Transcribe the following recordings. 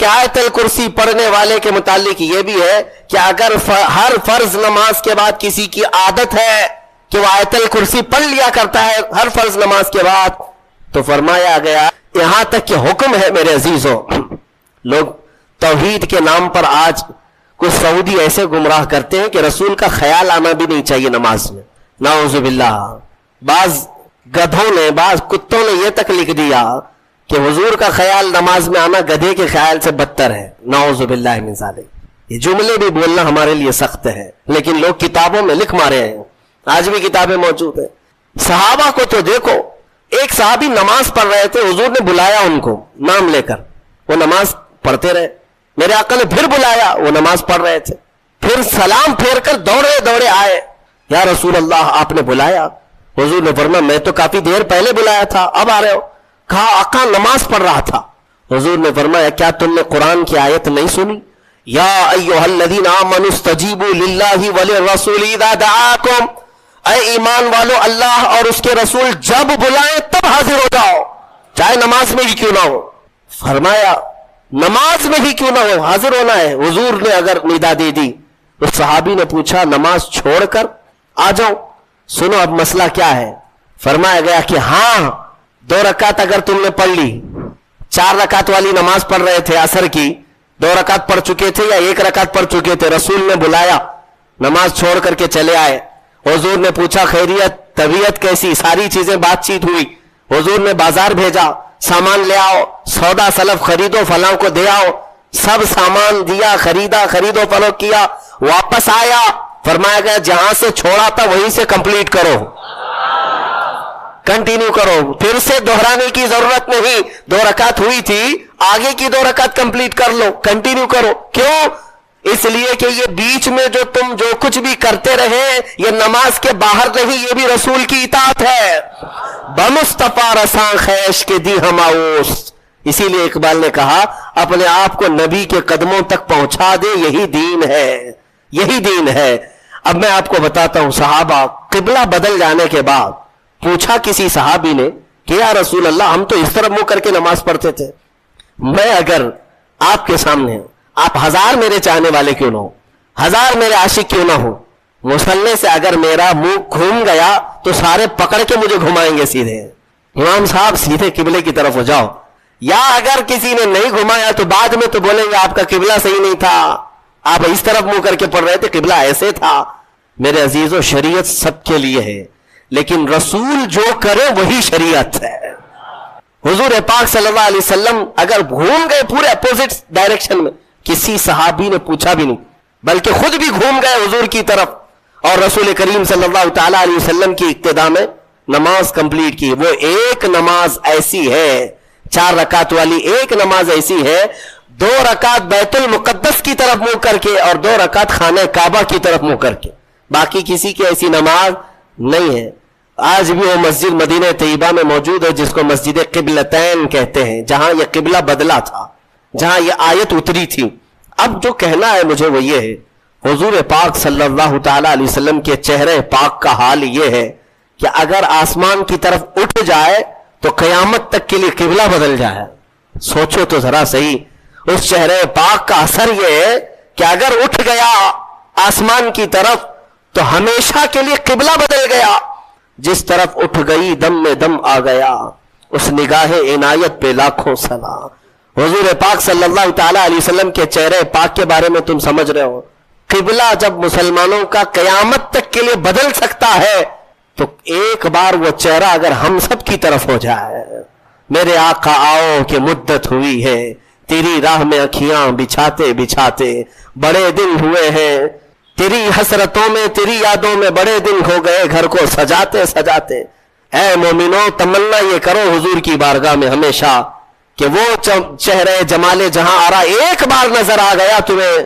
کہ آیت الکرسی پڑھنے والے کے متعلق یہ بھی ہے کہ اگر ہر فرض نماز کے بعد کسی کی عادت ہے کہ وہ آیت الکرسی پڑھ لیا کرتا ہے ہر فرض نماز کے بعد، تو فرمایا گیا یہاں تک کہ حکم ہے میرے عزیزوں، لوگ توحید کے نام پر آج کچھ سعودی ایسے گمراہ کرتے ہیں کہ رسول کا خیال آنا بھی نہیں چاہیے نماز میں، نعوذ باللہ۔ بعض گدھوں نے، بعض کتوں نے یہ تک لکھ دیا کہ حضور کا خیال نماز میں آنا گدھے کے خیال سے بدتر ہے، نعوذ باللہ من ذالک۔ یہ جملے بھی بولنا ہمارے لیے سخت ہے، لیکن لوگ کتابوں میں لکھ مارے ہیں، آج بھی کتابیں موجود ہیں۔ صحابہ کو تو دیکھو، ایک صحابی نماز پڑھ رہے تھے، حضور نے بلایا ان کو نام لے کر، وہ نماز پڑھتے رہے، میرے آقا نے پھر بلایا، وہ نماز پڑھ رہے تھے، پھر سلام پھیر کر دوڑے دوڑے آئے، یا رسول اللہ آپ نے بلایا؟ حضور نے فرمایا میں تو کافی دیر پہلے بلایا تھا، اب آ رہے ہو؟ کہا آقا نماز پڑھ رہا تھا۔ حضور نے فرمایا کیا تم نے قرآن کی آیت نہیں سنی؟ یا ایھا الذین آمنوا استجیبوا للہ وللرسول اذا دعاکم، اے ایمان والو اللہ اور اس کے رسول جب بلائیں تب حاضر ہو جاؤ، چاہے نماز میں ہی کیوں نہ ہو۔ فرمایا نماز میں ہی کیوں نہ ہو، حاضر ہونا ہے۔ حضور نے اگر ندا دے دی، اس صحابی نے پوچھا نماز چھوڑ کر آ جاؤ؟ سنو اب مسئلہ کیا ہے۔ فرمایا گیا کہ ہاں 2 رکعت اگر تم نے پڑھ لی، 4 رکعت والی نماز پڑھ رہے تھے عصر کی، 2 رکعت پڑھ چکے تھے یا 1 رکعت پڑھ چکے تھے، رسول نے بلایا، نماز چھوڑ کر کے چلے آئے، حضور نے پوچھا خیریت، طبیعت کیسی، ساری چیزیں بات چیت ہوئی، حضور نے بازار بھیجا سامان لے آؤ، سودا سلف خریدو، فلاں کو دے آؤ، سب سامان دیا، خریدا، خرید و فروخت کیا، واپس آیا، فرمایا گیا جہاں سے چھوڑا تھا وہیں سے کمپلیٹ کرو، کنٹینیو کرو، پھر سے دہرانے کی ضرورت نہیں، 2 رکعت ہوئی تھی، آگے کی 2 رکعت کمپلیٹ کر لو، کنٹینیو کرو۔ کیوں؟ اس لیے کہ یہ بیچ میں جو تم جو کچھ بھی کرتے رہے یہ نماز کے باہر نہیں، یہ بھی رسول کی اطاعت ہے۔ بمصطفیٰ رساں خیش کے دی ہماؤس، اسی لیے اقبال نے کہا اپنے آپ کو نبی کے قدموں تک پہنچا دے، یہی دین ہے، یہی دین ہے۔ اب میں آپ کو بتاتا ہوں، صحابہ قبلہ بدل جانے کے بعد پوچھا کسی صحابی نے کہ یا رسول اللہ ہم تو اس طرف منہ کر کے نماز پڑھتے تھے، میں اگر آپ کے سامنے، آپ 1000 میرے چاہنے والے کیوں نہ ہو، 1000 میرے عاشق کیوں نہ ہو، مصلی سے اگر میرا منہ گھوم گیا تو سارے پکڑ کے مجھے گھمائیں گے سیدھے، امام صاحب سیدھے قبلے کی طرف ہو جاؤ، یا اگر کسی نے نہیں گھمایا تو بعد میں تو بولیں گے آپ کا قبلہ صحیح نہیں تھا، آپ اس طرف منہ کر کے پڑھ رہے تھے، قبلہ ایسے تھا۔ میرے عزیزو شریعت سب کے لیے ہے، لیکن رسول جو کرے وہی شریعت ہے۔ حضور پاک صلی اللہ علیہ وسلم اگر گھوم گئے پورے اپوزٹ ڈائریکشن میں، کسی صحابی نے پوچھا بھی نہیں، بلکہ خود بھی گھوم گئے حضور کی طرف، اور رسول کریم صلی اللہ تعالی علیہ وسلم کی اقتداء میں نماز کمپلیٹ کی۔ وہ ایک نماز ایسی ہے، 4 رکعت والی ایک نماز ایسی ہے، 2 رکعت بیت المقدس کی طرف منہ کر کے اور 2 رکعت خانہ کعبہ کی طرف منہ کر کے، باقی کسی کی ایسی نماز نہیں ہے۔ آج بھی وہ مسجد مدینہ طیبہ میں موجود ہے جس کو مسجد قبلتین کہتے ہیں، جہاں یہ قبلہ بدلا تھا، جہاں یہ آیت اتری تھی۔ اب جو کہنا ہے مجھے وہ یہ ہے، حضور پاک صلی اللہ تعالی علیہ وسلم کے چہرے پاک کا حال یہ ہے کہ اگر آسمان کی طرف اٹھ جائے تو قیامت تک کے لیے قبلہ بدل جائے۔ سوچو تو ذرا صحیح، اس چہرے پاک کا اثر یہ ہے کہ اگر اٹھ گیا آسمان کی طرف تو ہمیشہ کے لیے قبلہ بدل گیا، جس طرف اٹھ گئی دم میں دم آ گیا، اس نگاہ عنایت پہ لاکھوں سلام۔ حضور پاک صلی اللہ تعالی علیہ وسلم کے چہرے پاک کے بارے میں تم سمجھ رہے ہو، قبلہ جب مسلمانوں کا قیامت تک کے لیے بدل سکتا ہے تو ایک بار وہ چہرہ اگر ہم سب کی طرف ہو جائے، میرے آقا آؤ کہ مدت ہوئی ہے تیری راہ میں اکھیاں بچھاتے بچھاتے، بڑے دن ہوئے ہیں تیری حسرتوں میں، تیری یادوں میں، بڑے دن ہو گئے گھر کو سجاتے سجاتے۔ اے مومنوں تمنا یہ کرو حضور کی بارگاہ میں ہمیشہ کہ وہ چہرے جمال جہاں آرا ایک بار نظر آ گیا تمہیں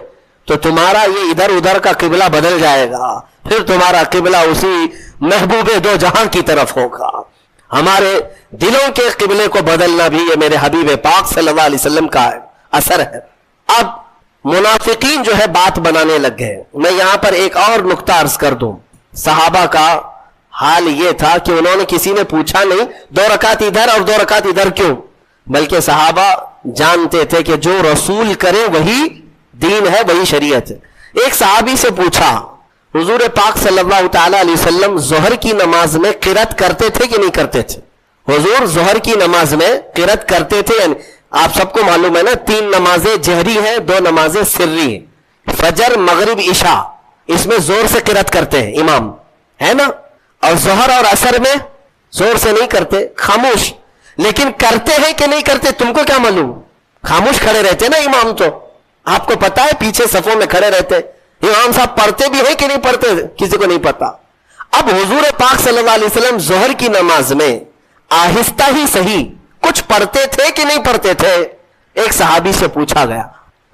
تو تمہارا یہ ادھر ادھر کا قبلہ بدل جائے گا، پھر تمہارا قبلہ اسی محبوب دو جہاں کی طرف ہوگا۔ ہمارے دلوں کے قبلے کو بدلنا بھی یہ میرے حبیب پاک صلی اللہ علیہ وسلم کا اثر ہے۔ اب منافقین جو ہے بات بنانے لگ گئے۔ میں یہاں پر ایک اور نقطہ عرض کر دوں، صحابہ کا حال یہ تھا کہ انہوں نے کسی نے پوچھا نہیں 2 رکعت ادھر اور 2 رکعت ادھر کیوں، بلکہ صحابہ جانتے تھے کہ جو رسول کرے وہی دین ہے, وہی شریعت ہے. ایک صحابی سے پوچھا حضور پاک صلی اللہ تعالی علیہ وسلم ظہر کی نماز میں قرات کرتے تھے کہ نہیں کرتے تھے؟ حضور ظہر کی نماز میں قرات کرتے تھے. یعنی آپ سب کو معلوم ہے نا 3 نمازیں جہری ہیں, 2 نمازیں سری ہیں, فجر مغرب عشاء, اس میں زور سے قرات کرتے ہیں امام, ہے نا. اور ظہر اور عصر میں زور سے نہیں کرتے, خاموش. لیکن کرتے ہیں کہ نہیں کرتے تم کو کیا معلوم؟ خاموش کھڑے رہتے نا امام, تو آپ کو پتا ہے پیچھے صفوں میں کھڑے رہتے امام صاحب پڑھتے بھی ہیں کہ نہیں پڑھتے, کسی کو نہیں پتا. اب حضور پاک صلی اللہ علیہ وسلم ظہر کی نماز میں آہستہ ہی صحیح کچھ پڑھتے تھے کہ نہیں پڑھتے تھے؟ ایک صحابی سے پوچھا گیا.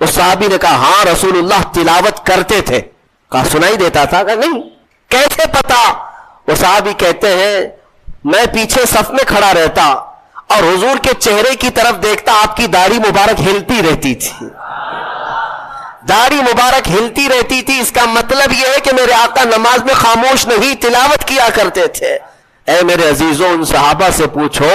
اس صحابی نے کہا ہاں رسول اللہ تلاوت کرتے تھے. کہا سنائی دیتا تھا؟ کہا نہیں. کیسے پتا؟ وہ صحابی کہتے ہیں میں پیچھے صف میں کھڑا رہتا اور حضور کے چہرے کی طرف دیکھتا, آپ کی داڑھی مبارک ہلتی رہتی تھی, داڑھی مبارک ہلتی رہتی تھی. اس کا مطلب یہ ہے کہ میرے آقا نماز میں خاموش نہیں تلاوت کیا کرتے تھے. اے میرے عزیزوں, ان صحابہ سے پوچھو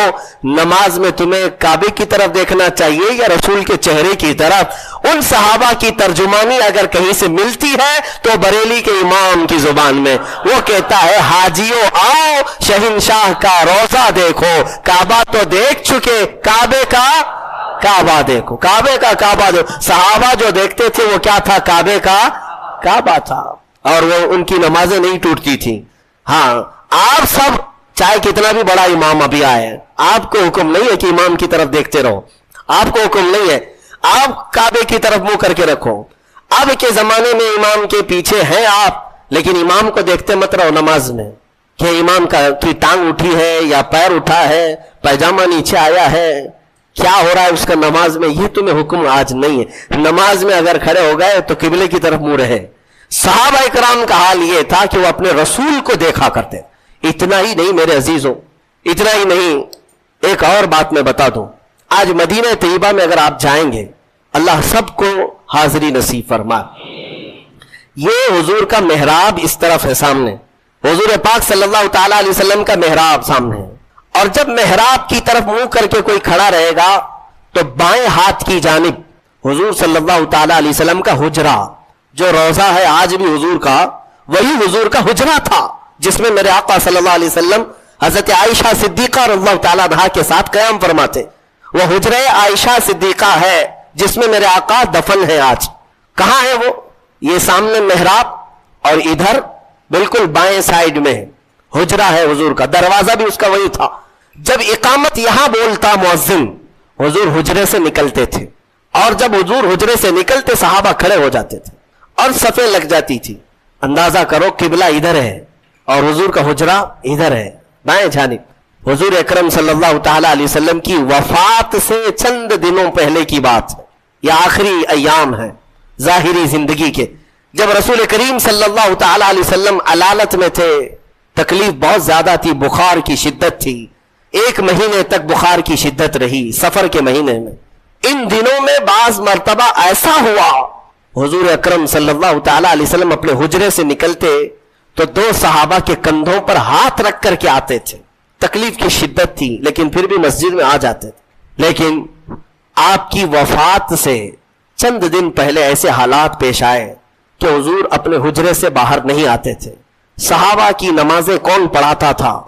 نماز میں تمہیں کعبے کی طرف دیکھنا چاہیے یا رسول کے چہرے کی طرف؟ ان صحابہ کی ترجمانی اگر کہیں سے ملتی ہے تو بریلی کے امام کی زبان میں. وہ کہتا ہے حاجیوں آؤ شہنشاہ کا روضہ دیکھو, کعبہ تو دیکھ چکے, کعبے کا کعبہ دیکھو, کعبے کا کعبہ دیکھو. صحابہ جو دیکھتے تھے وہ کیا تھا؟ کعبے کا کعبہ تھا, اور وہ ان کی نمازیں نہیں ٹوٹتی تھی. ہاں آپ سب چاہے کتنا بھی بڑا امام ابھی آئے, آپ کو حکم نہیں ہے کہ امام کی طرف دیکھتے رہو, آپ کو حکم نہیں ہے, آپ کعبے کی طرف منہ کر کے رکھو. اب کے زمانے میں امام کے پیچھے ہیں آپ, لیکن امام کو دیکھتے مت رہو نماز میں کہ امام کی ٹانگ اٹھی ہے یا پیر اٹھا ہے, پیجامہ نیچے آیا ہے, کیا ہو رہا ہے اس کا نماز میں, یہ تمہیں حکم آج نہیں ہے. نماز میں اگر کھڑے ہو گئے تو قبلے کی طرف منہ رہے. صحابہ کرام کا حال یہ تھا کہ وہ اپنے رسول کو دیکھا کرتے. اتنا ہی نہیں میرے عزیزوں, اتنا ہی نہیں, ایک اور بات میں بتا دوں. آج مدینہ طیبہ میں اگر آپ جائیں گے, اللہ سب کو حاضری نصیب فرمائے. یہ حضور کا محراب اس طرف ہے سامنے, حضور پاک صلی اللہ تعالی علیہ وسلم کا محراب سامنے ہے. اور جب محراب کی طرف منہ کر کے کوئی کھڑا رہے گا تو بائیں ہاتھ کی جانب حضور صلی اللہ تعالی علیہ وسلم کا حجرہ, جو روضہ ہے آج بھی حضور کا, وہی حضور کا حجرہ تھا جس میں میرے آقا صلی اللہ علیہ وسلم حضرت عائشہ صدیقہ رضی اللہ تعالیٰ عنہا کے ساتھ قیام فرماتے. وہ حجرہ عائشہ صدیقہ ہے جس میں میرے آقا دفن ہے. آج کہاں ہے وہ؟ یہ سامنے محراب اور ادھر بالکل بائیں سائیڈ میں حجرہ ہے حضور کا, دروازہ بھی اس کا وہی تھا. جب اقامت یہاں بولتا مؤذن, حضور حجرے سے نکلتے تھے, اور جب حضور حجرے سے نکلتے صحابہ کھڑے ہو جاتے تھے اور صفیں لگ جاتی تھی. اندازہ کرو قبلہ ادھر ہے اور حضور کا حجرہ ادھر ہے بائیں جانب. حضور اکرم صلی اللہ تعالی علیہ وسلم کی وفات سے چند دنوں پہلے کی بات ہے, یہ آخری ایام ہے ظاہری زندگی کے, جب رسول کریم صلی اللہ تعالی علیہ وسلم علالت میں تھے. تکلیف بہت زیادہ تھی, بخار کی شدت تھی, 1 مہینے تک بخار کی شدت رہی, سفر کے مہینے میں. ان دنوں میں بعض مرتبہ ایسا ہوا حضور اکرم صلی اللہ تعالی علیہ وسلم اپنے حجرے سے نکلتے تو 2 صحابہ کے کندھوں پر ہاتھ رکھ کر کے آتے تھے. تکلیف کی شدت تھی لیکن پھر بھی مسجد میں آ جاتے تھے. لیکن آپ کی وفات سے چند دن پہلے ایسے حالات پیش آئے کہ حضور اپنے حجرے سے باہر نہیں آتے تھے. صحابہ کی نمازیں کون پڑھاتا تھا؟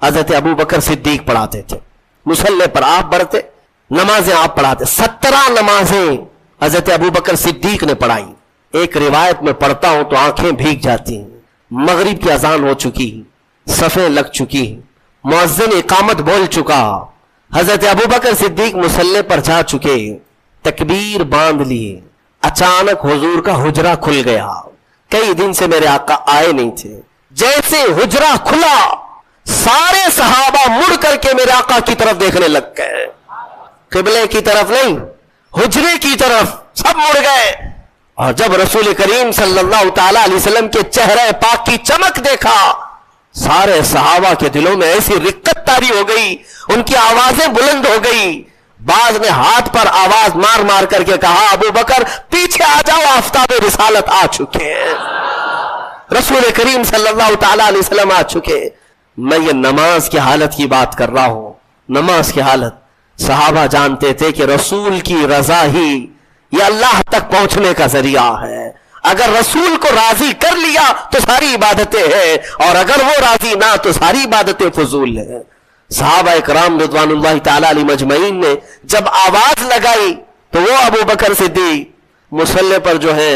حضرت ابو بکر صدیق پڑھاتے تھے. مصلی پر آپ بڑھتے, نمازیں آپ پڑھاتے. 17 نمازیں حضرت ابو بکر صدیق نے پڑھائی. ایک روایت میں پڑھتا ہوں تو آنکھیں بھیگ جاتی ہیں. مغرب کی اذان ہو چکی, صفیں لگ چکی, مؤذن اقامت بول چکا, حضرت ابو بکر صدیق مصلی پر جا چکے, تکبیر باندھ لیے. اچانک حضور کا حجرہ کھل گیا. کئی دن سے میرے آقا آئے نہیں تھے. جیسے حجرہ کھلا سارے صحابہ مڑ کر کے میرے آقا کی طرف دیکھنے لگ گئے, قبلے کی طرف نہیں, حجرے کی طرف سب مڑ گئے. اور جب رسول کریم صلی اللہ تعالی علیہ وسلم کے چہرے پاک کی چمک دیکھا, سارے صحابہ کے دلوں میں ایسی رقت طاری ہو گئی, ان کی آوازیں بلند ہو گئی. بعض نے ہاتھ پر آواز مار مار کر کے کہا ابو بکر پیچھے آ جاؤ, آفتاب رسالت آ چکے ہیں, رسول کریم صلی اللہ تعالی علیہ وسلم آ چکے. میں یہ نماز کی حالت کی بات کر رہا ہوں, نماز کی حالت. صحابہ جانتے تھے کہ رسول کی رضا ہی یہ اللہ تک پہنچنے کا ذریعہ ہے. اگر رسول کو راضی کر لیا تو ساری عبادتیں ہیں، اور اگر وہ راضی نہ تو ساری عبادتیں فضول ہیں. صحابہ اکرام رضوان اللہ تعالی علیہ مجمعین نے جب آواز لگائی تو وہ ابو بکر صدیق مصلی پر جو ہے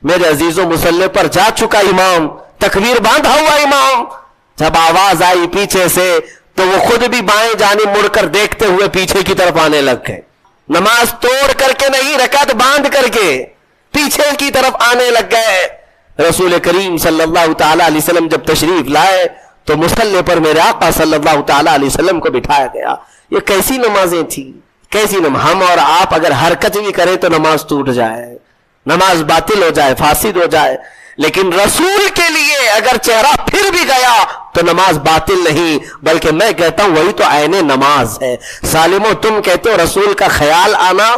میرے عزیزوں مصلی پر جا چکا امام، تکبیر باندھا ہوا امام، جب آواز آئی پیچھے سے تو وہ خود بھی بائیں جانب مڑ کر دیکھتے ہوئے پیچھے کی طرف آنے لگ گئے. نماز توڑ کر کے نہیں، رکعت باندھ کر کے پیچھے کی طرف آنے لگ گئے. رسول کریم صلی اللہ تعالی علیہ وسلم جب تشریف لائے تو مصلی پر میرے آقا صلی اللہ تعالی علیہ وسلم کو بٹھایا گیا. یہ کیسی نمازیں تھی، کیسی نماز. ہم اور آپ اگر حرکت بھی کریں تو نماز ٹوٹ جائے، نماز باطل ہو جائے، فاسد ہو جائے، لیکن رسول کے لیے اگر چہرہ پھر بھی گیا تو نماز باطل نہیں، بلکہ میں کہتا ہوں وہی تو عین نماز ہے. ظالمو تم کہتے ہو رسول کا خیال آنا،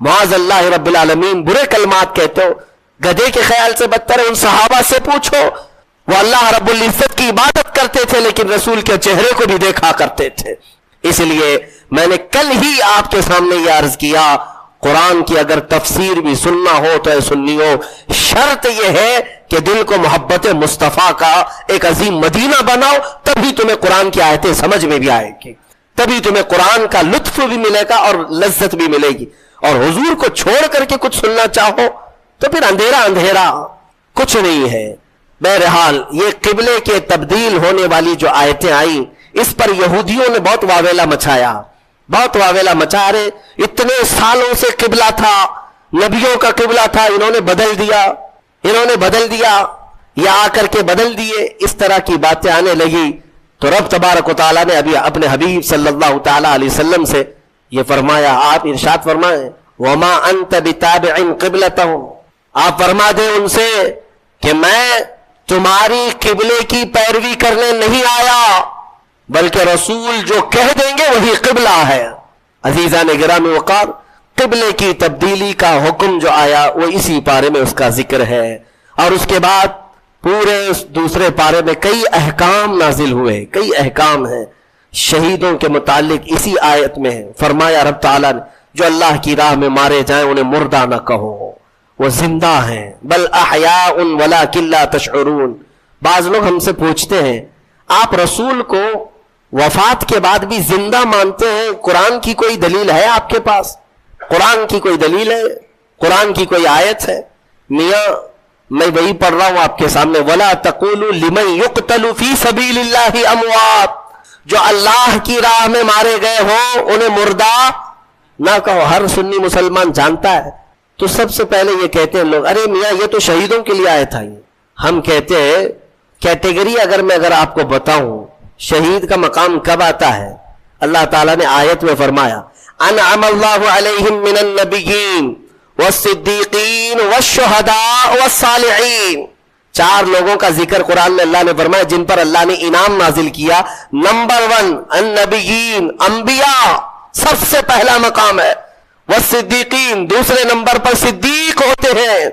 معاذ اللہ رب العالمین برے کلمات کہتے ہو، گدھے کے خیال سے بدتر ہے. ان صحابہ سے پوچھو، وہ اللہ رب العزت کی عبادت کرتے تھے لیکن رسول کے چہرے کو بھی دیکھا کرتے تھے. اس لیے میں نے کل ہی آپ کے سامنے یہ عرض کیا، قرآن کی اگر تفسیر بھی سننا ہو تو اے سنیو، شرط یہ ہے کہ دل کو محبت مصطفیٰ کا ایک عظیم مدینہ بناؤ، تبھی تمہیں قرآن کی آیتیں سمجھ میں بھی آئے گی، تبھی تمہیں قرآن کا لطف بھی ملے گا اور لذت بھی ملے گی. اور حضور کو چھوڑ کر کے کچھ سننا چاہو تو پھر اندھیرا اندھیرا کچھ نہیں ہے. بہرحال یہ قبلے کے تبدیل ہونے والی جو آیتیں آئیں اس پر یہودیوں نے بہت واویلا مچایا، بہت واویلا مچا رہے. اتنے سالوں سے قبلہ تھا، نبیوں کا قبلہ تھا، انہوں نے بدل دیا، یہ آ کر کے بدل دیے. اس طرح کی باتیں آنے لگی تو رب تبارک و تعالیٰ نے ابھی اپنے حبیب صلی اللہ تعالی علیہ وسلم سے یہ فرمایا، آپ ارشاد فرمائیں وَمَا أَنْتَ بِتَابِعٍ قِبْلَتَهُمْ، آپ فرما دیں ان سے کہ میں تمہاری قبلے کی پیروی کرنے نہیں آیا، بلکہ رسول جو کہہ دیں گے وہی قبلہ ہے. عزیزان گرامی وقار، قبلے کی تبدیلی کا حکم جو آیا وہ اسی پارے میں اس کا ذکر ہے، اور اس کے بعد پورے دوسرے پارے میں کئی احکام نازل ہوئے، کئی احکام ہیں شہیدوں کے متعلق اسی آیت میں ہے. فرمایا رب تعالیٰ نے جو اللہ کی راہ میں مارے جائیں انہیں مردہ نہ کہو، وہ زندہ ہیں، بل احیاء ولکن لا تشعرون. بعض لوگ ہم سے پوچھتے ہیں آپ رسول کو وفات کے بعد بھی زندہ مانتے ہیں، قرآن کی کوئی دلیل ہے آپ کے پاس؟ قرآن کی کوئی دلیل ہے؟ قرآن کی کوئی آیت ہے؟ میاں میں وہی پڑھ رہا ہوں آپ کے سامنے، وَلَا تَقُولُوا لِمَنْ يُقْتَلُ فِي سَبِيلِ اللَّهِ أَمْوَاتٌ، جو اللہ کی راہ میں مارے گئے ہوں انہیں مردہ نہ کہو. ہر سنی مسلمان جانتا ہے. تو سب سے پہلے یہ کہتے ہیں لوگ، ارے میاں یہ تو شہیدوں کے لیے آیا تھا. ہم کہتے ہیں کیٹیگری اگر آپ کو بتاؤں شہید کا مقام کب آتا ہے، اللہ تعالیٰ نے آیت میں فرمایا انعم اللہ علیہم من النبیین والصدیقین والشہداء والصالحین. 4 لوگوں کا ذکر قرآن میں اللہ نے فرمایا جن پر اللہ نے انعام نازل کیا. نمبر 1 النبیین، انبیاء سب سے پہلا مقام ہے. والصدیقین دوسرے نمبر پر صدیق ہوتے ہیں.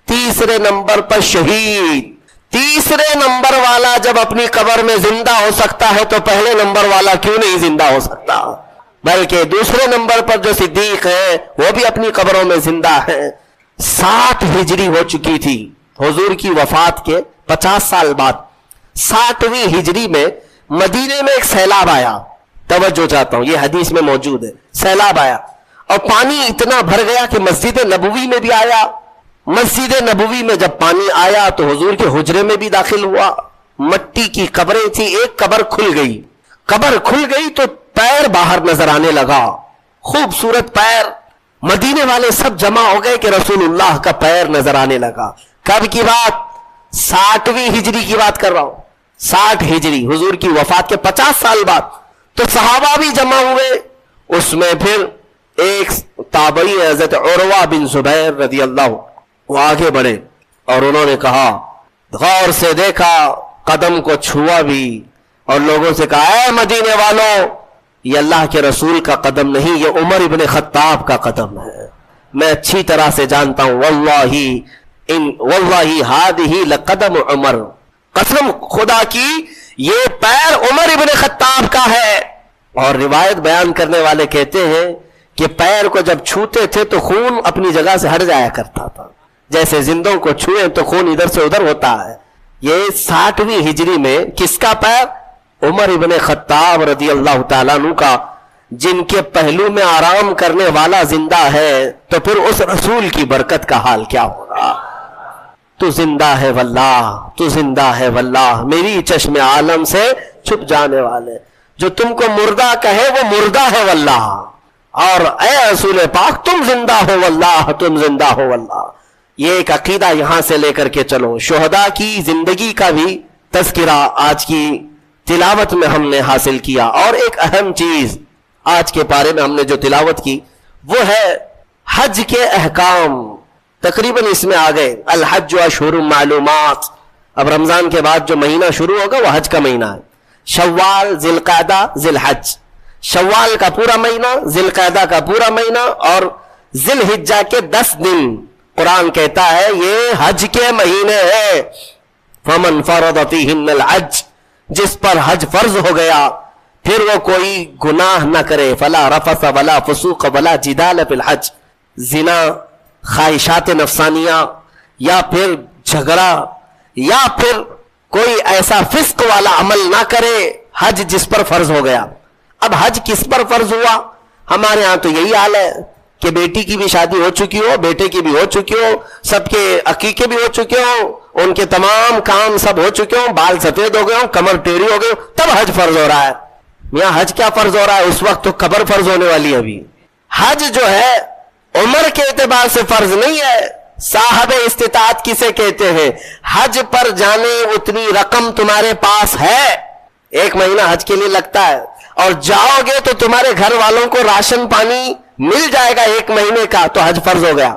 تیسرے نمبر پر شہید. تیسرے نمبر والا جب اپنی قبر میں زندہ ہو سکتا ہے تو پہلے نمبر والا کیوں نہیں زندہ ہو سکتا؟ بلکہ دوسرے نمبر پر جو صدیق ہیں وہ بھی اپنی قبروں میں زندہ ہیں. 60 ہجری ہو چکی تھی حضور کی وفات کے 50 سال بعد. 60ویں ہجری میں مدینے میں ایک سیلاب آیا. توجہ چاہتا ہوں، یہ حدیث میں موجود ہے. سیلاب آیا اور پانی اتنا بھر گیا کہ مسجد نبوی میں بھی آیا. مسجد نبوی میں جب پانی آیا تو حضور کے حجرے میں بھی داخل ہوا. مٹی کی قبریں تھی، ایک قبر کھل گئی. قبر کھل گئی تو پیر باہر نظر آنے لگا، خوبصورت پیر. مدینے والے سب جمع ہو گئے کہ رسول اللہ کا پیر نظر آنے لگا. کب کی بات؟ 60ویں ہجری کی بات کر رہا ہوں. 60 ہجری حضور کی وفات کے 50 سال بعد. تو صحابہ بھی جمع ہوئے. اس میں پھر ایک تابعی حضرت عروہ بن زبیر رضی اللہ، وہ آگے بڑھے اور انہوں نے کہا، غور سے دیکھا، قدم کو چھوا بھی اور لوگوں سے کہا اے مدینے والوں، یہ اللہ کے رسول کا قدم نہیں، یہ عمر ابن خطاب کا قدم ہے. میں اچھی طرح سے جانتا ہوں، واللہ ہذہ لقدم عمر، قسم خدا کی یہ پیر عمر ابن خطاب کا ہے. اور روایت بیان کرنے والے کہتے ہیں کہ پیر کو جب چھوتے تھے تو خون اپنی جگہ سے ہٹ جایا کرتا تھا، جیسے زندوں کو چھوئیں تو خون ادھر سے ادھر ہوتا ہے۔ یہ 60ویں ہجری میں کس کا پیر؟ عمر ابن خطاب رضی اللہ تعالیٰ عنہ کا، جن کے پہلو میں آرام کرنے والا زندہ ہے، تو پھر اس رسول کی برکت کا حال کیا ہوگا؟ تو زندہ ہے واللہ، تو زندہ ہے واللہ، میری چشم عالم سے چھپ جانے والے، جو تم کو مردہ کہے وہ مردہ ہے واللہ، اور اے رسول پاک تم زندہ ہو واللہ، تم زندہ ہو واللہ۔ یہ ایک عقیدہ یہاں سے لے کر کے چلو۔ شہداء کی زندگی کا بھی تذکرہ آج کی تلاوت میں ہم نے حاصل کیا، اور ایک اہم چیز آج کے پارے میں ہم نے جو تلاوت کی وہ ہے حج کے احکام۔ تقریباً اس میں آ گئے الحج اشہر معلومات۔ اب رمضان کے بعد جو مہینہ شروع ہوگا وہ حج کا مہینہ ہے، شوال، ذی القعدہ، ذی الحج۔ شوال کا پورا مہینہ، ذی القعدہ کا پورا مہینہ، اور ذی الحجہ کے 10 دن قرآن کہتا ہے یہ حج کے مہینے ہیں۔ فمن فرض فیہن الحج، جس پر حج فرض ہو گیا پھر وہ کوئی گناہ نہ کرے، فلا رفث ولا فسوق ولا جدال فی الحج، زنا، خواہشات نفسانیہ، یا پھر جھگڑا، یا پھر کوئی ایسا فسق والا عمل نہ کرے حج جس پر فرض ہو گیا۔ اب حج کس پر فرض ہوا؟ ہمارے ہاں تو یہی حال ہے کہ بیٹی کی بھی شادی ہو چکی ہو، بیٹے کی بھی ہو چکی ہو، سب کے عقیقے بھی ہو چکے ہوں، ان کے تمام کام سب ہو چکے ہوں، بال سفید ہو گئے ہوں، کمر ٹیڑھی ہو گئے ہوں، تب حج فرض ہو رہا ہے۔ میاں حج کیا فرض ہو رہا ہے؟ اس وقت تو قبر فرض ہونے والی ہے۔ ابھی حج جو ہے عمر کے اعتبار سے فرض نہیں ہے۔ صاحب استطاعت کسے کہتے ہیں؟ حج پر جانے اتنی رقم تمہارے پاس ہے، 1 مہینہ حج کے لیے لگتا ہے، اور جاؤ گے تو تمہارے گھر والوں کو راشن پانی مل جائے گا 1 مہینے کا، تو حج فرض ہو گیا۔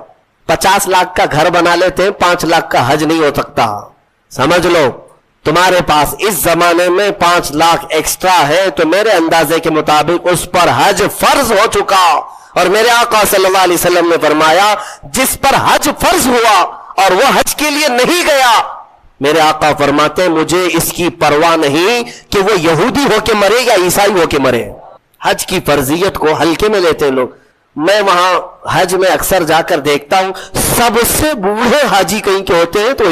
50 لاکھ کا گھر بنا لیتے ہیں، 5 لاکھ کا حج نہیں ہو سکتا۔ سمجھ لو تمہارے پاس اس زمانے میں 5 لاکھ ایکسٹرا ہے تو میرے اندازے کے مطابق اس پر حج فرض ہو چکا۔ اور میرے آقا صلی اللہ علیہ وسلم نے فرمایا جس پر حج فرض ہوا اور وہ حج کے لیے نہیں گیا، میرے آقا فرماتے ہیں مجھے اس کی پرواہ نہیں کہ وہ یہودی ہو کے مرے یا عیسائی ہو کے مرے۔ حج کی فرضیت کو ہلکے میں لیتے ہیں لوگ۔ میں وہاں حج میں اکثر جا کر دیکھتا ہوں سب سے بوڑھے حاجی کہیں کے ہوتے ہیں تو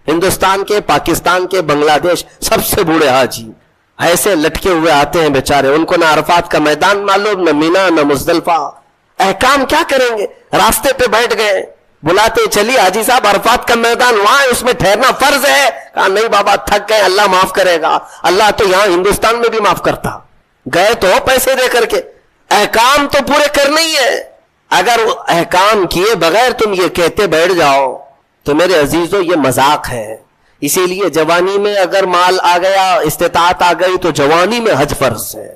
ہندوستان کے، پاکستان کے، بنگلہ دیش، سب سے بوڑھے حاجی ایسے لٹکے ہوئے آتے ہیں بیچارے، ان کو نہ عرفات کا میدان معلوم، نہ مینا، نہ مزدلفہ۔ احکام کیا کریں گے؟ راستے پہ بیٹھ گئے، بلاتے چلیے حاجی صاحب عرفات کا میدان وہاں ہے، اس میں ٹھہرنا فرض ہے۔ کہا نہیں بابا تھک گئے، اللہ معاف کرے گا، اللہ تو یہاں ہندوستان میں بھی معاف کرتا، گئے تو پیسے دے کر کے۔ احکام تو پورے کرنے ہی ہے۔ اگر احکام کیے بغیر تم یہ کہتے بیٹھ جاؤ تو میرے عزیزو یہ مذاق ہے۔ اسی لیے جوانی میں اگر مال آ گیا، استطاعت آ گئی تو جوانی میں حج فرض ہے۔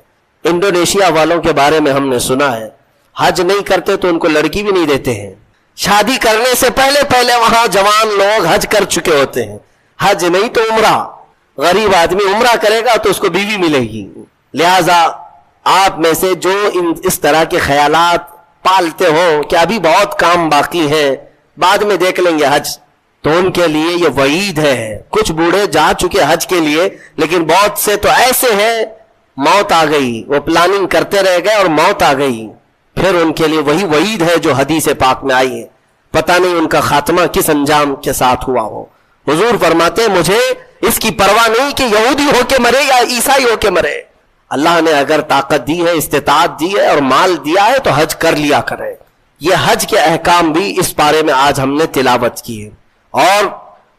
انڈونیشیا والوں کے بارے میں ہم نے سنا ہے حج نہیں کرتے تو ان کو لڑکی بھی نہیں دیتے ہیں، شادی کرنے سے پہلے وہاں جوان لوگ حج کر چکے ہوتے ہیں۔ حج نہیں تو عمرہ، غریب آدمی عمرہ کرے گا تو اس کو بیوی ملے گی۔ لہذا آپ میں سے جو اس طرح کے خیالات پالتے ہو کہ ابھی بہت کام باقی ہے بعد میں دیکھ لیں گے حج، تو ان کے لیے یہ وعید ہے۔ کچھ بوڑھے جا چکے حج کے لیے، لیکن بہت سے تو ایسے ہیں موت آ گئی، وہ پلاننگ کرتے رہ گئے اور موت آ گئی، پھر ان کے لیے وہی وعید ہے جو حدیث پاک میں آئی ہے۔ پتہ نہیں ان کا خاتمہ کس انجام کے ساتھ ہوا ہو۔ حضور فرماتے ہیں مجھے اس کی پرواہ نہیں کہ یہودی ہو کے مرے یا عیسائی ہو کے مرے، اللہ نے اگر طاقت دی ہے، استطاعت دی ہے اور مال دیا ہے تو حج کر لیا کرے۔ یہ حج کے احکام بھی اس بارے میں آج ہم نے تلاوت کی ہے۔ اور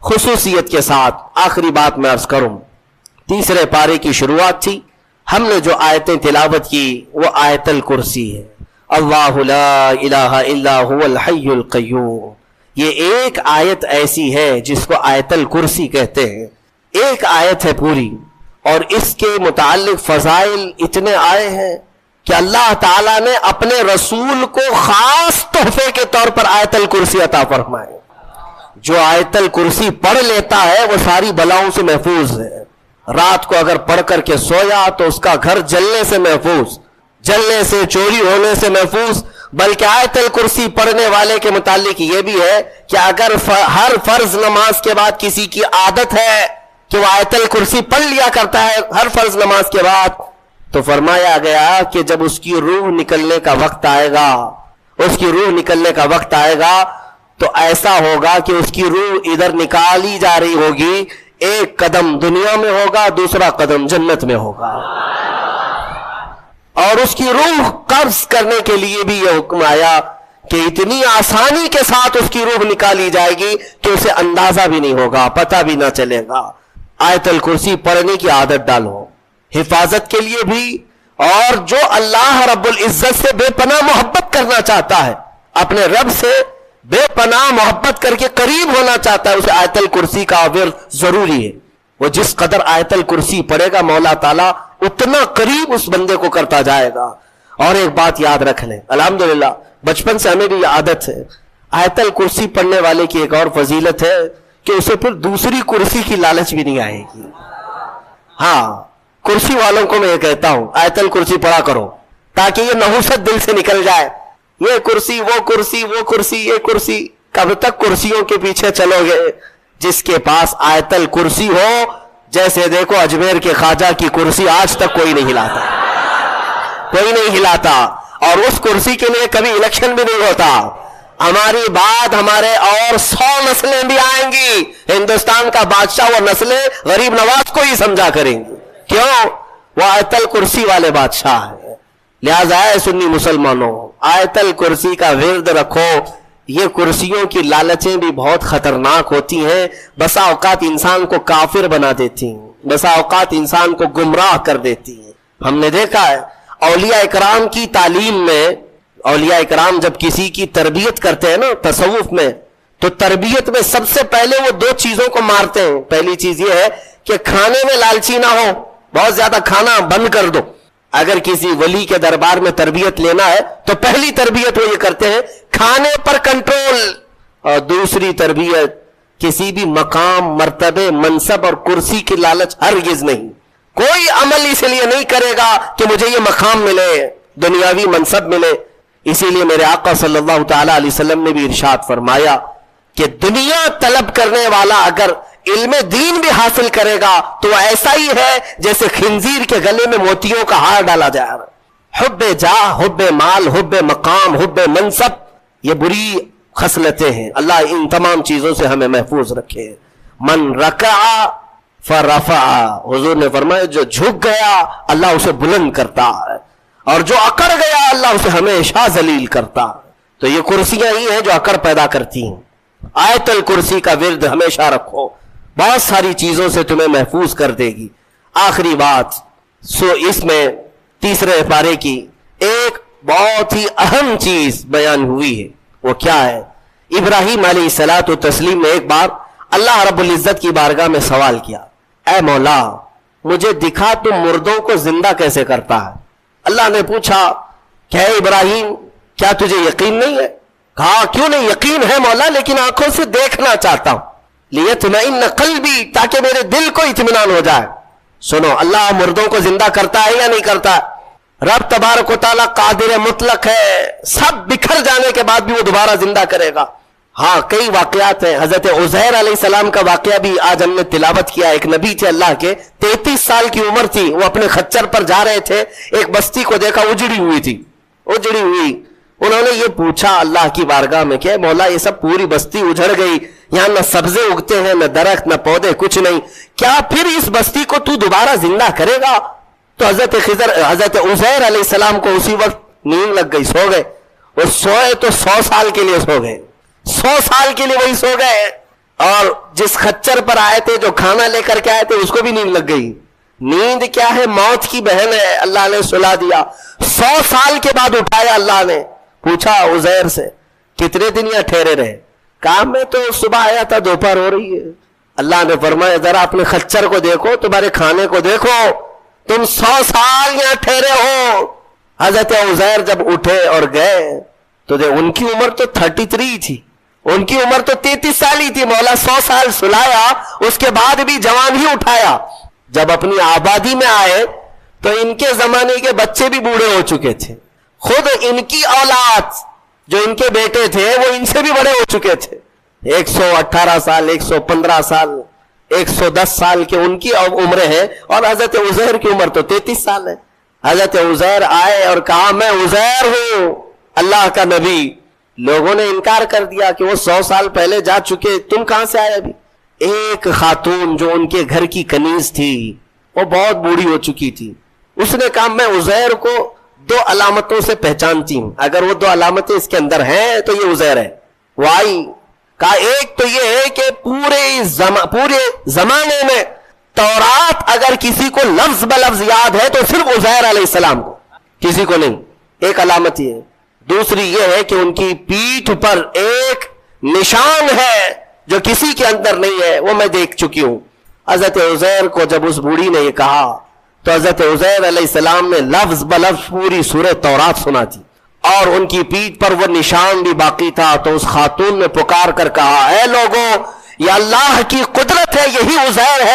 خصوصیت کے ساتھ آخری بات میں عرض کروں، تیسرے پارے کی شروعات تھی، ہم نے جو آیتیں تلاوت کی وہ آیت الکرسی ہے، اللہ لا الہ الا هو الحی القیوم۔ یہ ایک آیت ایسی ہے جس کو آیت الکرسی کہتے ہیں، ایک آیت ہے پوری، اور اس کے متعلق فضائل اتنے آئے ہیں کہ اللہ تعالیٰ نے اپنے رسول کو خاص تحفے کے طور پر آیت الکرسی عطا فرمائے۔ جو آیت الکرسی پڑھ لیتا ہے وہ ساری بلاؤں سے محفوظ ہے۔ رات کو اگر پڑھ کر کے سویا تو اس کا گھر جلنے سے محفوظ، جلنے سے، چوری ہونے سے محفوظ۔ بلکہ آیت الکرسی پڑھنے والے کے متعلق یہ بھی ہے کہ اگر ہر فرض نماز کے بعد کسی کی عادت ہے کہ وہ آیت الکرسی پڑھ لیا کرتا ہے ہر فرض نماز کے بعد، تو فرمایا گیا کہ جب اس کی روح نکلنے کا وقت آئے گا، اس کی روح نکلنے کا وقت آئے گا تو ایسا ہوگا کہ اس کی روح ادھر نکالی جا رہی ہوگی، ایک قدم دنیا میں ہوگا، دوسرا قدم جنت میں ہوگا، اور اس کی روح قبض کرنے کے لیے بھی یہ حکم آیا کہ اتنی آسانی کے ساتھ اس کی روح نکالی جائے گی کہ اسے اندازہ بھی نہیں ہوگا، پتہ بھی نہ چلے گا۔ آیت الکرسی پڑھنے کی عادت ڈالو، حفاظت کے لیے بھی، اور جو اللہ رب العزت سے بے پناہ محبت کرنا چاہتا ہے، اپنے رب سے بے پناہ محبت کر کے قریب ہونا چاہتا ہے، اسے آیت الکرسی کا ورد ضروری ہے۔ وہ جس قدر آیت الکرسی پڑھے گا مولا تعالیٰ اتنا قریب اس بندے کو کرتا جائے گا۔ اور ایک بات یاد رکھ لیں، الحمدللہ بچپن سے ہمیں بھی یہ عادت ہے، آیت الکرسی پڑھنے والے کی ایک اور فضیلت ہے کہ اسے پھر دوسری کرسی کی لالچ بھی نہیں آئے گی۔ ہاں، کرسی والوں کو میں یہ کہتا ہوں آیت الکرسی پڑھا کرو تاکہ یہ نحوست دل سے نکل جائے، یہ کرسی وہ کرسی وہ کرسی یہ کرسی، کب تک کرسیوں کے پیچھے چلو گے؟ جس کے پاس آیت الکرسی ہو، جیسے دیکھو اجمیر کے خواجہ کی کرسی آج تک کوئی نہیں ہلاتا، کوئی نہیں ہلاتا، اور اس کرسی کے لیے کبھی الیکشن بھی نہیں ہوتا۔ ہماری بات ہمارے اور 100 نسلیں بھی آئیں گی، ہندوستان کا بادشاہ وہ نسلیں غریب نواز کو ہی سمجھا کریں گی، کیوں؟ وہ آیت الکرسی والے بادشاہ ہیں۔ لہذا ہے سنی مسلمانوں، آیت الکرسی کا ورد رکھو۔ یہ کرسیوں کی لالچیں بھی بہت خطرناک ہوتی ہیں، بسا اوقات انسان کو کافر بنا دیتی ہیں، بسا اوقات انسان کو گمراہ کر دیتی ہیں۔ ہم نے دیکھا ہے اولیاء اکرام کی تعلیم میں، اولیاء اکرام جب کسی کی تربیت کرتے ہیں نا تصوف میں، تو تربیت میں سب سے پہلے وہ 2 چیزوں کو مارتے ہیں۔ پہلی چیز یہ ہے کہ کھانے میں لالچی نہ ہو، بہت زیادہ کھانا بند کر دو۔ اگر کسی ولی کے دربار میں تربیت لینا ہے تو پہلی تربیت وہ یہ کرتے ہیں کھانے پر کنٹرول، اور دوسری تربیت کسی بھی مقام، مرتبے، منصب اور کرسی کی لالچ ہرگز نہیں۔ کوئی عمل اس لیے نہیں کرے گا کہ مجھے یہ مقام ملے، دنیاوی منصب ملے۔ اسی لیے میرے آقا صلی اللہ تعالی علیہ وسلم نے بھی ارشاد فرمایا کہ دنیا طلب کرنے والا اگر علم دین بھی حاصل کرے گا تو وہ ایسا ہی ہے جیسے خنزیر کے گلے میں موتیوں کا ہار ڈالا جا رہا ہے۔ حب جاہ، حب مال، حب مقام، حب منصب، یہ بری خصلتیں ہیں۔ اللہ ان تمام چیزوں سے ہمیں محفوظ رکھے۔ من رکع فرفع، حضور نے فرمایا جو جھک گیا اللہ اسے بلند کرتا ہے، اور جو اکڑ گیا اللہ اسے ہمیشہ ذلیل کرتا ہے۔ تو یہ کرسیاں ہی ہیں جو اکڑ پیدا کرتی ہیں۔ آیت الکرسی کا ورد ہمیشہ رکھو، بہت ساری چیزوں سے تمہیں محفوظ کر دے گی۔ آخری بات، اس میں تیسرے پارے کی ایک بہت ہی اہم چیز بیان ہوئی ہے، وہ کیا ہے؟ ابراہیم علیہ الصلوۃ والتسلیم نے ایک بار اللہ رب العزت کی بارگاہ میں سوال کیا، اے مولا مجھے دکھا تم مردوں کو زندہ کیسے کرتا ہے؟ اللہ نے پوچھا کہ اے ابراہیم کیا تجھے یقین نہیں ہے؟ کہا کیوں نہیں، یقین ہے مولا، لیکن آنکھوں سے دیکھنا چاہتا ہوں، لیطمئن قلبی، تاکہ میرے دل کو اطمینان ہو جائے۔ سنو، اللہ مردوں کو زندہ کرتا ہے یا نہیں کرتا ہے؟ رب تبارک و تعالیٰ قادر مطلق ہے، سب بکھر جانے کے بعد بھی وہ دوبارہ زندہ کرے گا۔ ہاں، کئی واقعات ہیں۔ حضرت عزیر علیہ السلام کا واقعہ بھی آج ہم نے تلاوت کیا۔ ایک نبی تھے اللہ کے، 33 سال کی عمر تھی، وہ اپنے خچر پر جا رہے تھے، ایک بستی کو دیکھا اجڑی ہوئی تھی، اجڑی ہوئی۔ انہوں نے یہ پوچھا اللہ کی بارگاہ میں کہ مولا یہ سب پوری بستی اجڑ گئی، یہاں نہ سبزے اگتے ہیں، نہ درخت، نہ پودے، کچھ نہیں، کیا پھر اس بستی کو تو دوبارہ زندہ کرے گا؟ تو حضرت عزیر علیہ السلام کو اسی وقت نیند لگ گئی، سو گئے۔ وہ سوئے تو 100 سال کے لیے سو گئے، 100 سال کے لیے وہی سو گئے، اور جس خچر پر آئے تھے، جو کھانا لے کر کے آئے تھے، اس کو بھی نیند لگ گئی۔ نیند کیا ہے؟ موت کی بہن ہے، اللہ نے سلا دیا۔ 100 سال کے بعد اٹھایا اللہ نے، پوچھا عزیر سے کتنے دن یہاں ٹھہرے رہے؟ کام میں تو صبح آیا تھا، دوپہر ہو رہی ہے۔ اللہ نے فرمایا ذرا اپنے خچر کو دیکھو، تمہارے کھانے کو دیکھو، تم 100 سال یہاں ٹھہرے ہو۔ حضرت عزیر جب اٹھے اور گئے تو ان کی عمر تو 33 تھی، ان کی عمر تو 33 سال ہی تھی۔ مولا 100 سال سلایا، اس کے بعد بھی جوان ہی اٹھایا۔ جب اپنی آبادی میں آئے تو ان کے زمانے کے بچے بھی بوڑھے ہو چکے تھے، خود ان کی اولاد جو ان کے بیٹے تھے وہ ان سے بھی بڑے ہو چکے تھے، 118 سال، 115 سال، 110 سال کے ان کی عمریں ہیں، اور حضرت عزیر کی عمر تو 33 سال ہے۔ حضرت عزیر آئے اور کہا میں عزیر ہوں اللہ کا نبی. لوگوں نے انکار کر دیا کہ وہ 100 سال پہلے جا چکے, تم کہاں سے آئے ابھی؟ ایک خاتون جو ان کے گھر کی کنیز تھی, وہ بہت بوڑھی ہو چکی تھی, اس نے کہا میں عزیر کو 2 علامتوں سے پہچانتی ہوں, اگر وہ 2 علامتیں اس کے اندر ہیں تو یہ عزیر ہے. وہ آئی, کہا ایک تو یہ ہے کہ پورے زمانے میں تورات اگر کسی کو لفظ بلفظ یاد ہے تو صرف عزیر علیہ السلام کو, کسی کو نہیں. ایک علامت یہ ہے. دوسری یہ ہے کہ ان کی پیٹھ پر ایک نشان ہے جو کسی کے اندر نہیں ہے, وہ میں دیکھ چکی ہوں. حضرت عزیر کو جب اس بوڑھی نے یہ کہا تو حضرت عزیر علیہ السلام نے لفظ بلفظ پوری سورہ تورات سنا تھی, اور ان کی پیٹھ پر وہ نشان بھی باقی تھا. تو اس خاتون نے پکار کر کہا اے لوگوں, یہ اللہ کی قدرت ہے, یہی عزیر ہے.